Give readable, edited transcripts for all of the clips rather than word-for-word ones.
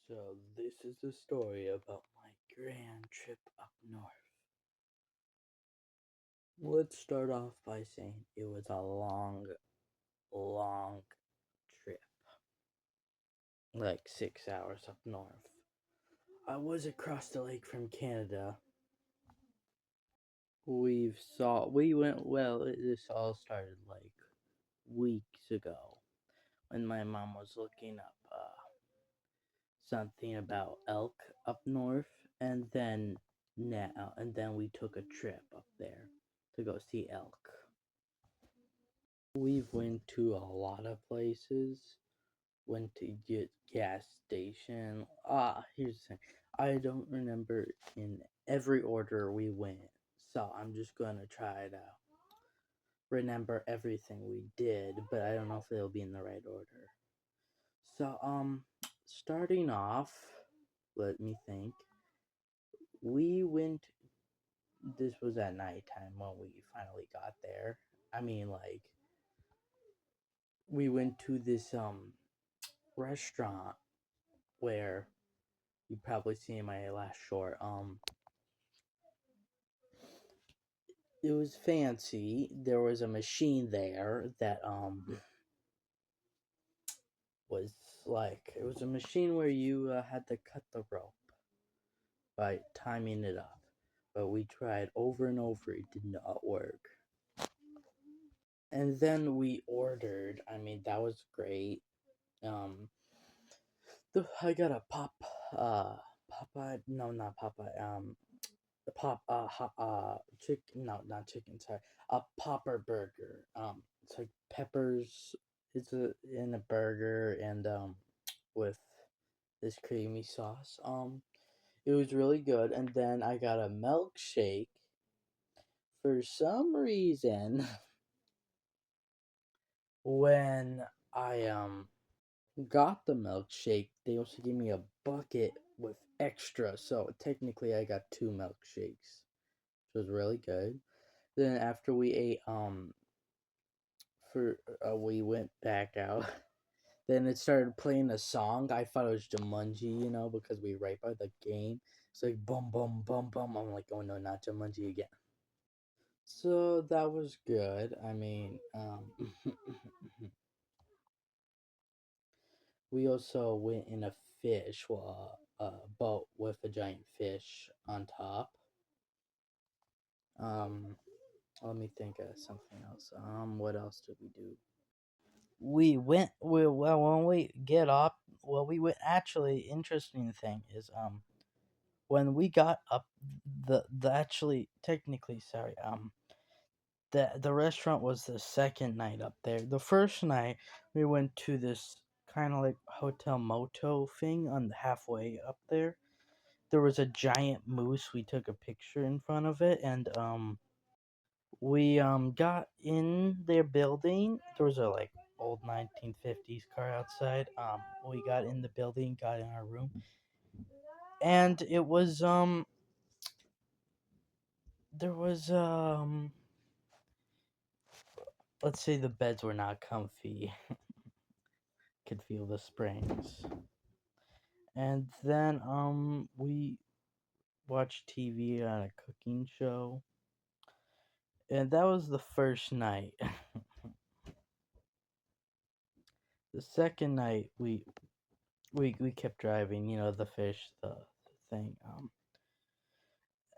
So, this is the story about my grand trip up north. Let's start off by saying it was a long trip. Like 6 hours up north. I was across the lake from Canada. This all started like weeks ago when my mom was looking up something about elk up north, and then we took a trip up there to go see elk. We've went to a lot of places. Went to get gas station. Here's the thing. I don't remember in every order we went, so I'm just gonna try to remember everything we did, but I don't know if it'll be in the right order. So, starting off, let me think. We went. This was at nighttime when we finally got there. I mean, like, we went to this restaurant where you probably seen my last short. It was fancy. There was a machine there that was like it was a machine where you had to cut the rope by timing it up. But we tried over and over. It did not work. And then we ordered. I mean, that was great. Um, I got a Popeye. No, not Popeye. Chicken. No, not chicken. Sorry, a Popper burger. It's like peppers. It's in a burger and with this creamy sauce. It was really good. And then I got a milkshake. For some reason, when I got the milkshake, they also gave me a bucket with extra. So technically, I got two milkshakes, which was really good. Then after we ate, we went back out. Then it started playing a song. I thought it was Jumanji, because we right by the game. It's like bum bum bum bum. I'm like, oh no, not Jumanji again. So that was good. I mean, we also went in a boat with a giant fish on top. Um, Let me think of something else. What else did we do? When we get up. Well, we went. Actually, interesting thing is when we got up, the actually technically sorry the restaurant was the second night up there. The first night we went to this kind of like hotel moto thing on the halfway up there. There was a giant moose. We took a picture in front of it, and we got in their building. There was a like old 1950s car outside. We got in the building, got in our room, and it was there was let's say the beds were not comfy. Could feel the springs. And then we watched TV on a cooking show. And that was the first night. The second night we kept driving, the fish, the thing.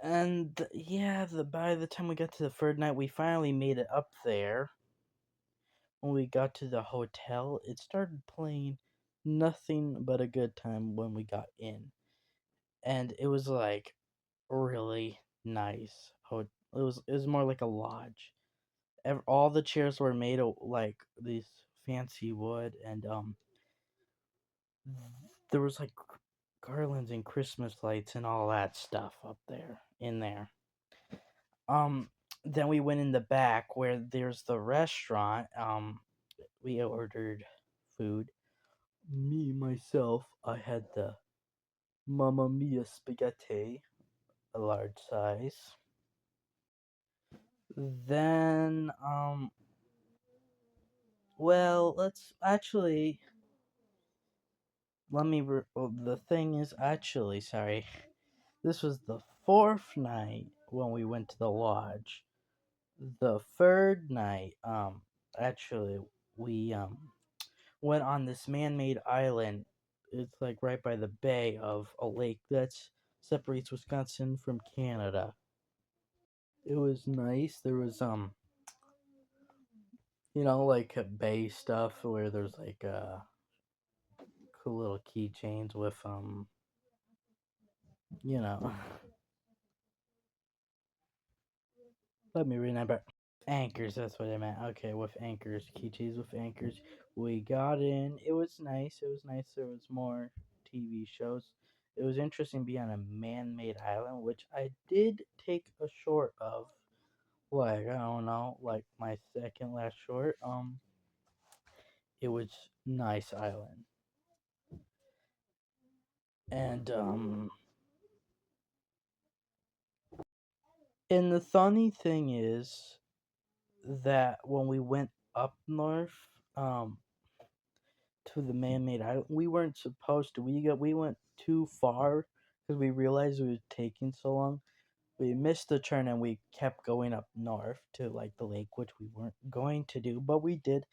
And yeah, by the time we got to the third night, we finally made it up there. When we got to the hotel, it started playing nothing but a good time when we got in. And it was like really nice. It was more like a lodge. All the chairs were made of like these fancy wood, and there was like garlands and Christmas lights and all that stuff up there in there. Um, then we went in the back where there's the restaurant. We ordered food. Me myself, I had the Mamma Mia spaghetti, a large size. Then well, let's actually well, the thing is, actually, sorry, this was the fourth night when we went to the lodge. The third night, actually, we went on this man-made island. It's like right by the bay of a lake that separates Wisconsin from Canada. It was nice. There was like bay stuff where there's like cool little keychains with you know, let me remember. Anchors, that's what I meant. Okay, with anchors, keychains with anchors. We got in. It was nice. It was nice. There was more TV shows. It was interesting being on a man-made island, which I did take a short of. Like I don't know, like my second last short. It was nice island, and and the funny thing is that when we went up north, um, to the man-made island. We weren't supposed to. We went too far because we realized it was taking so long. We missed the turn and we kept going up north to like the lake, which we weren't going to do, but we did,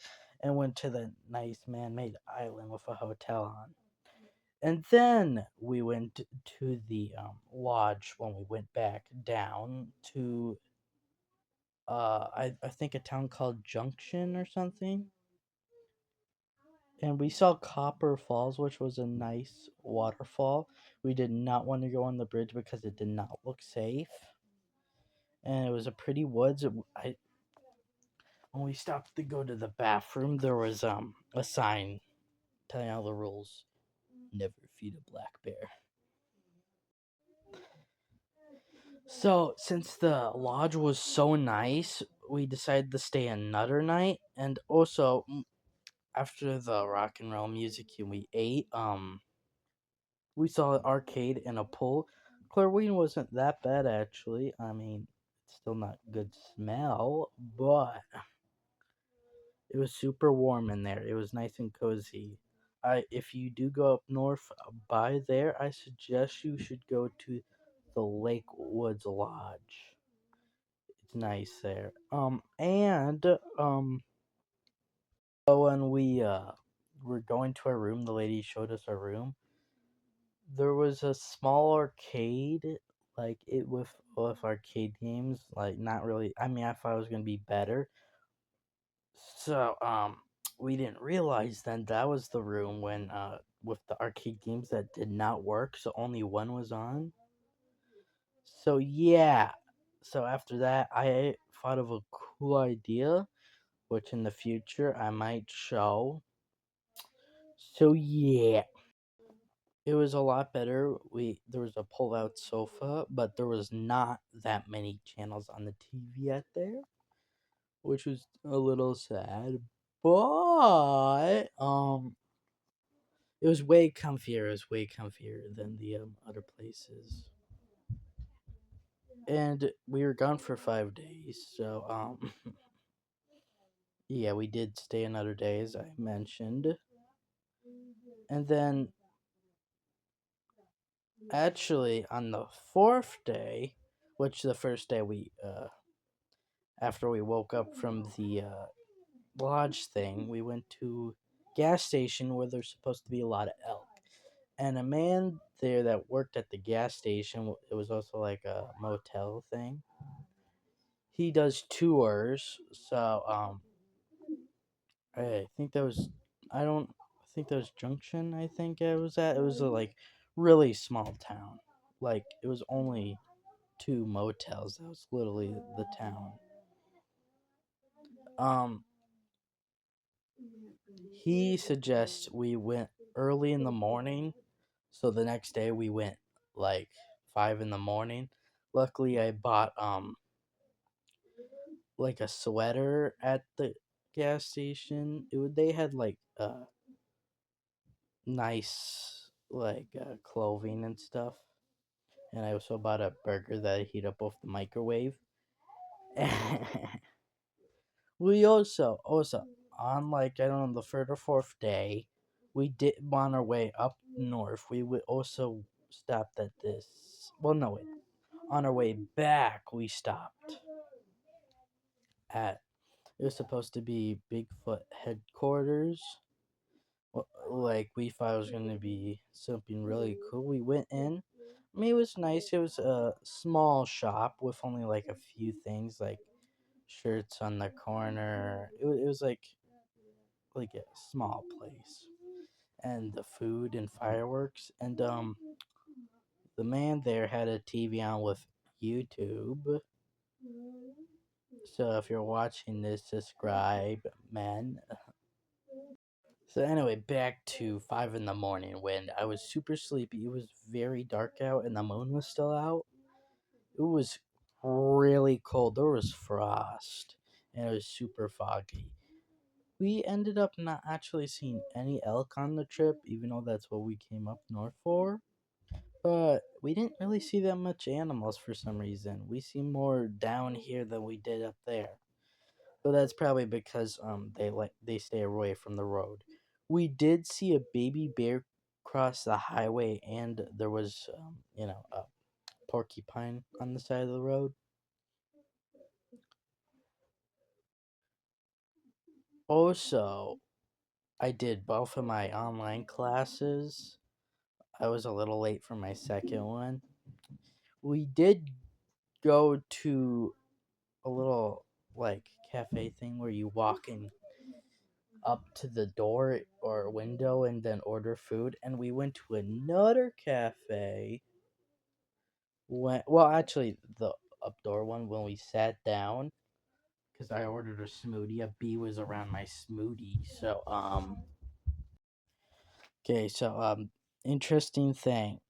and went to the nice man-made island with a hotel on. And then we went to the lodge when we went back down to I think a town called Junction or something, and we saw Copper Falls, which was a nice waterfall. We did not want to go on the bridge because it did not look safe, and it was a pretty woods. When we stopped to go to the bathroom, there was a sign telling all the rules: never feed a black bear. So since the lodge was so nice, we decided to stay another night, and also after the rock and roll music and we ate, we saw an arcade and a pool. Chlorine wasn't that bad actually. I mean, it's still not good smell, but it was super warm in there. It was nice and cozy. If you do go up north by there, I suggest you should go to the Lake Woods Lodge. It's nice there. And when we were going to our room, the lady showed us our room. There was a small arcade, like it with arcade games, like not really. I mean, I thought it was gonna be better. So we didn't realize then that was the room when with the arcade games that did not work, so only one was on. So yeah. So after that, I thought of a cool idea, which in the future I might show. So yeah. It was a lot better. There was a pull-out sofa, but there was not that many channels on the TV out there, which was a little sad. But it was way comfier. It was way comfier than the other places. And we were gone for 5 days, so yeah, we did stay another day as I mentioned, and then actually on the fourth day, which the first day we after we woke up from the lodge thing, we went to gas station where there's supposed to be a lot of elk. And a man there that worked at the gas station, it was also like a motel thing. He does tours, so I think that was I don't I think that was Junction. I think it was at. It was a like really small town. Like it was only two motels. That was literally the town. Um, he suggests we went early in the morning, so the next day we went like 5 in the morning. Luckily, I bought like a sweater at the gas station. They had like nice like clothing and stuff, and I also bought a burger that I heat up off the microwave. We also on like I don't know the third or fourth day, we did on our way up north, we would also stopped at this. Well, no, wait. On our way back, we stopped at. It was supposed to be Bigfoot headquarters. Like we thought it was gonna be something really cool. We went in. I mean, it was nice. It was a small shop with only like a few things, like shirts on the corner. It was like a small place, and the food and fireworks. And the man there had a TV on with YouTube. So if you're watching this, subscribe, man. So anyway, back to 5 in the morning when I was super sleepy. It was very dark out and the moon was still out. It was really cold. There was frost and it was super foggy. We ended up not actually seeing any elk on the trip, even though that's what we came up north for. But we didn't really see that much animals for some reason. We see more down here than we did up there. But that's probably because they stay away from the road. We did see a baby bear cross the highway, and there was a porcupine on the side of the road. Also, I did both of my online classes. I was a little late for my second one. We did go to a little like cafe thing where you walk in up to the door or window and then order food, and we went to another cafe actually the updoor one when we sat down because I ordered a smoothie. A bee was around my smoothie. So interesting thing.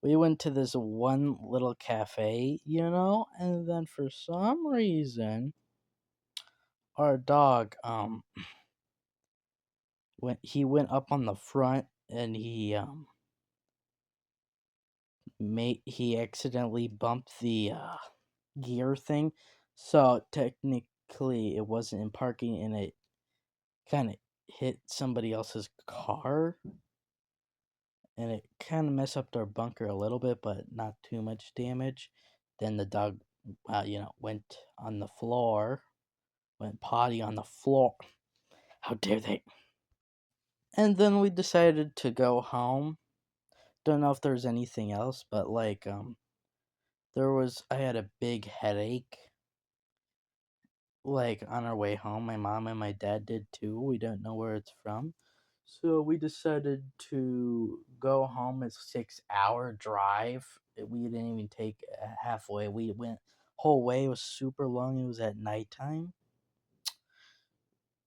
We went to this one little cafe, and then for some reason our dog went up on the front, and he accidentally bumped the gear thing. So technically it wasn't in parking, and it kind of hit somebody else's car, and it kind of messed up their bunker a little bit, but not too much damage. Then the dog went on the floor, went potty on the floor. How dare they? And then we decided to go home. Don't know if there's anything else, but I had a big headache. Like on our way home, my mom and my dad did too. We don't know where it's from. So we decided to go home. It's a 6 hour drive. We didn't even take halfway. We went whole way. It was super long. It was at nighttime.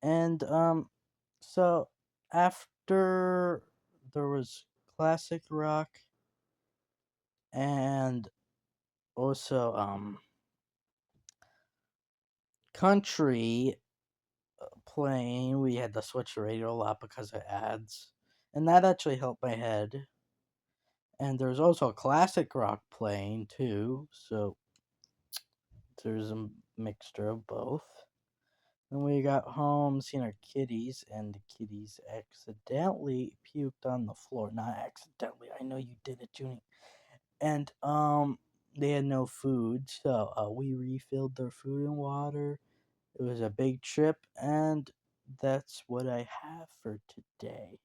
And so after there was classic rock and also country playing. We had to switch the radio a lot because of ads, and that actually helped my head. And there's also classic rock playing too, so there's a mixture of both. Then we got home, seen our kitties, and the kitties accidentally puked on the floor. Not accidentally, I know you did it, Junie. And they had no food, so we refilled their food and water. It was a big trip, and that's what I have for today.